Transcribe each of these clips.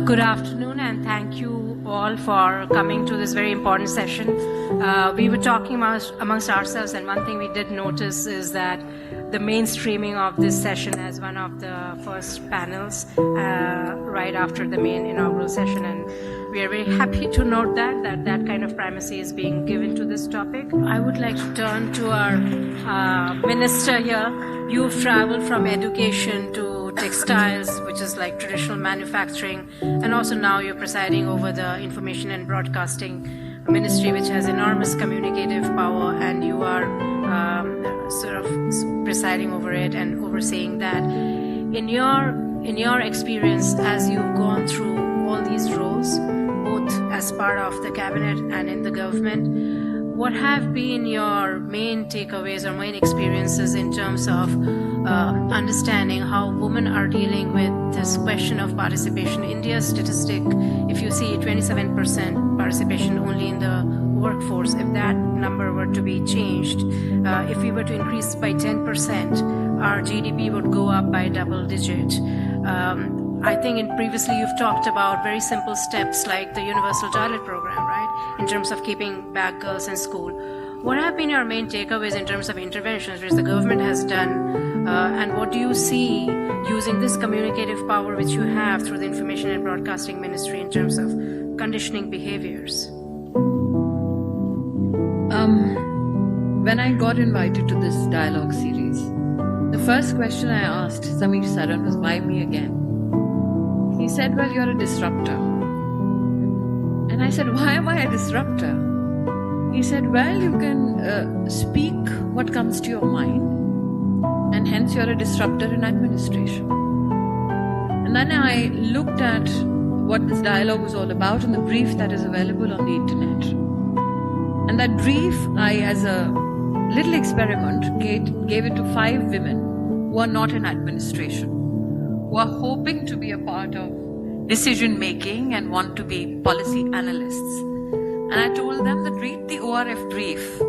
Good afternoon, and thank you all for coming to this very important session. We were talking amongst ourselves, and one thing we did notice is that the mainstreaming of this session as one of the first panels right after the main inaugural session, and we are very happy to note that kind of primacy is being given to this topic. I would like to turn to our minister here. You've traveled from education to textiles, which is like traditional manufacturing, and also now you're presiding over the Information and Broadcasting Ministry, which has enormous communicative power, and you are sort of presiding over it and overseeing that. In your experience, as you've gone through all these roles, both as part of the cabinet and in the government, what have been your main takeaways or main experiences in terms of understanding how women are dealing with this question of participation? India's statistic, if you see 27% participation only in the workforce, if that number were to be changed, if we were to increase by 10%, our GDP would go up by double digit. I think previously you've talked about very simple steps like the universal toilet program, right? In terms of keeping back girls in school. What have been your main takeaways in terms of interventions which the government has done? And what do you see using this communicative power which you have through the Information and Broadcasting Ministry in terms of conditioning behaviors? When I got invited to this dialogue series, the first question I asked Samir Saran was, why me again? He said, well, you're a disruptor. And I said, why am I a disruptor? He said, well, you can speak what comes to your mind, and hence you're a disruptor in administration. And then I looked at what this dialogue was all about in the brief that is available on the internet. And that brief, I, as a little experiment, gave it to 5 women who are not in administration, who are hoping to be a part of decision making and want to be policy analysts. And I told them that read the ORF brief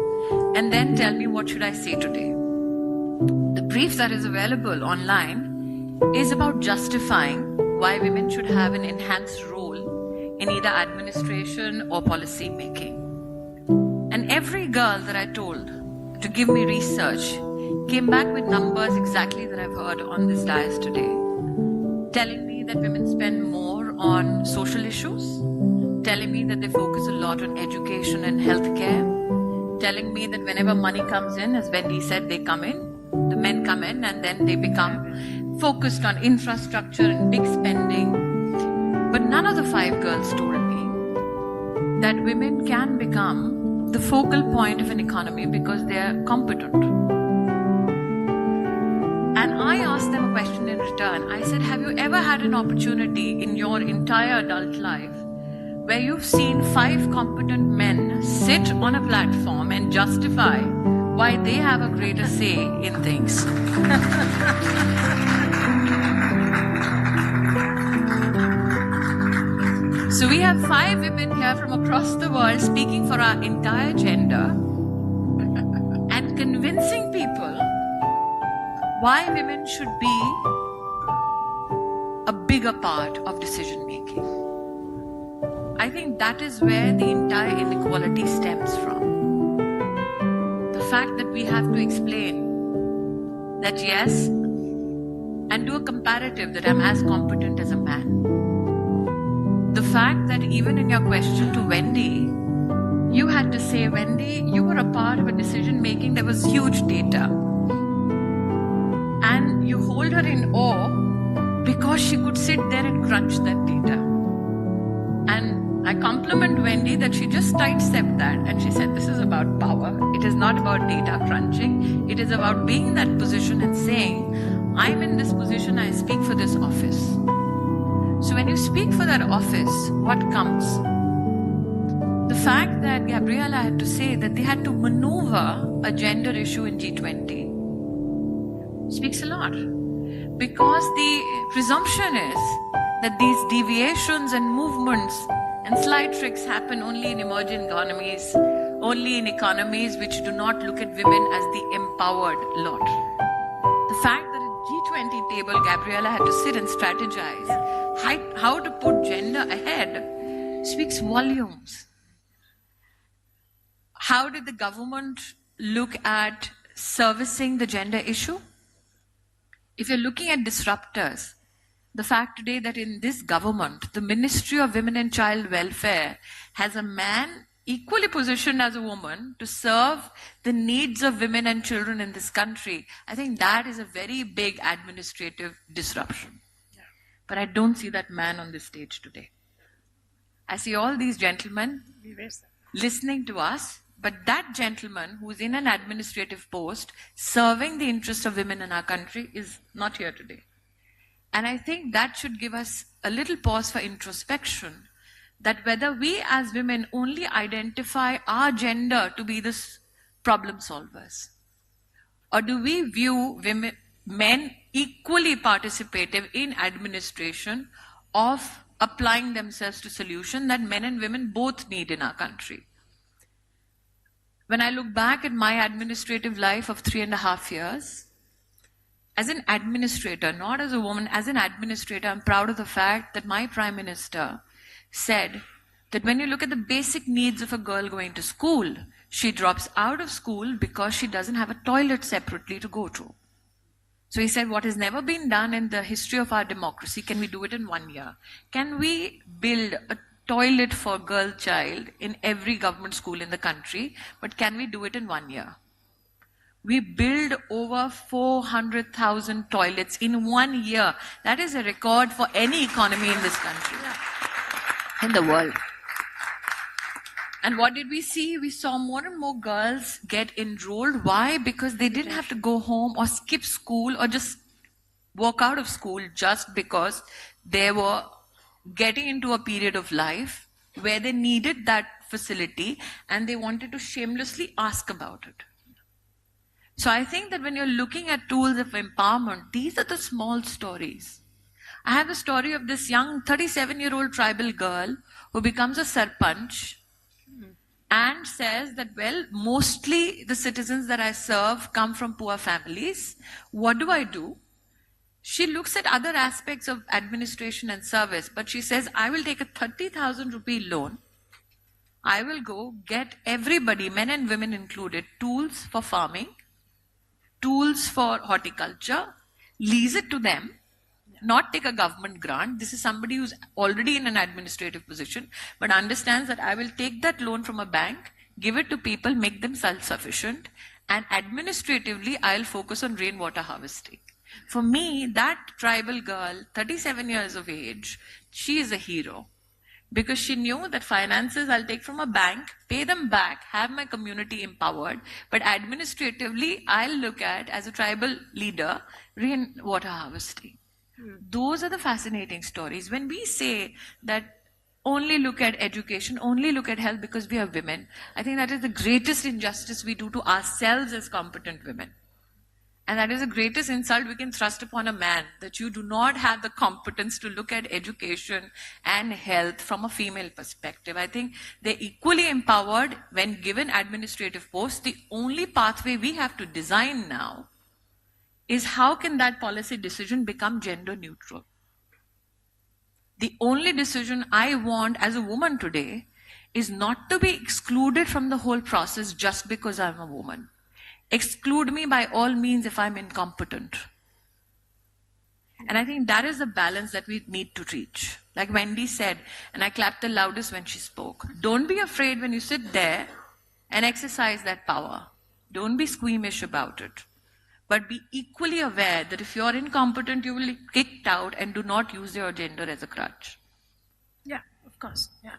and then tell me what should I say today. The brief that is available online is about justifying why women should have an enhanced role in either administration or policy making. And every girl that I told to give me research came back with numbers exactly that I've heard on this dais today, telling me that women spend more on social issues, telling me that they focus a lot on education and healthcare, telling me that whenever money comes in, as Wendy said, they come in, the men come in, and then they become focused on infrastructure and big spending. But none of the 5 girls told me that women can become the focal point of an economy because they are competent. And I asked them a question in return. I said, have you ever had an opportunity in your entire adult life where you've seen 5 competent men sit on a platform and justify why they have a greater say in things? So we have 5 women here from across the world speaking for our entire gender and convincing people why women should be a bigger part of decision making. I think that is where the entire inequality stems from. The fact that we have to explain that yes, and do a comparative that I'm as competent as a man. The fact that even in your question to Wendy, you had to say, Wendy, you were a part of a decision making, there was huge data. And you hold her in awe because she could sit there and crunch that data. And I compliment Wendy that she just sidestepped that and she said, this is about power. It is not about data crunching. It is about being in that position and saying, I'm in this position, I speak for this office. So when you speak for that office, what comes? The fact that Gabriela had to say that they had to maneuver a gender issue in G20 speaks a lot. Because the presumption is that these deviations and movements and slide tricks happen only in emerging economies, only in economies which do not look at women as the empowered lot. The fact that at G20 G20 table, Gabriella had to sit and strategize. How to put gender ahead speaks volumes. How did the government look at servicing the gender issue? If you're looking at disruptors, the fact today that in this government, the Ministry of Women and Child Welfare has a man equally positioned as a woman to serve the needs of women and children in this country, I think that is a very big administrative disruption. But I don't see that man on this stage today. I see all these gentlemen listening to us, but that gentleman who's in an administrative post serving the interests of women in our country is not here today. And I think that should give us a little pause for introspection, that whether we as women only identify our gender to be the problem solvers, or do we view men equally participative in administration of applying themselves to solutions that men and women both need in our country. When I look back at my administrative life of 3.5 years, as an administrator, not as a woman, as an administrator, I'm proud of the fact that my Prime Minister said that when you look at the basic needs of a girl going to school, she drops out of school because she doesn't have a toilet separately to go to. So he said, what has never been done in the history of our democracy, can we do it in 1 year? Can we build a toilet for a girl child in every government school in the country, but can we do it in 1 year? We build over 400,000 toilets in 1 year. That is a record for any economy in this country, in the world. And what did we see? We saw more and more girls get enrolled. Why? Because they didn't have to go home or skip school or just walk out of school just because they were getting into a period of life where they needed that facility and they wanted to shamelessly ask about it. So I think that when you're looking at tools of empowerment, these are the small stories. I have a story of this young 37-year-old tribal girl who becomes a sarpanch and says that, well, mostly the citizens that I serve come from poor families. What do? She looks at other aspects of administration and service, but she says, I will take a 30,000 rupee loan. I will go get everybody, men and women included, tools for farming, tools for horticulture, lease it to them, not take a government grant. This is somebody who's already in an administrative position, but understands that I will take that loan from a bank, give it to people, make them self-sufficient, and administratively, I'll focus on rainwater harvesting. For me, that tribal girl, 37 years of age, she is a hero. Because she knew that finances I'll take from a bank, pay them back, have my community empowered, but administratively, I'll look at, as a tribal leader, rainwater harvesting. Those are the fascinating stories. When we say that only look at education, only look at health because we are women, I think that is the greatest injustice we do to ourselves as competent women. And that is the greatest insult we can thrust upon a man, that you do not have the competence to look at education and health from a female perspective. I think they're equally empowered when given administrative posts. The only pathway we have to design now is how can that policy decision become gender neutral? The only decision I want as a woman today is not to be excluded from the whole process just because I'm a woman. Exclude me by all means if I'm incompetent. And I think that is the balance that we need to reach. Like Wendy said, and I clapped the loudest when she spoke, don't be afraid when you sit there and exercise that power. Don't be squeamish about it. But be equally aware that if you're incompetent, you will be kicked out, and do not use your gender as a crutch. Yeah, of course. Yeah.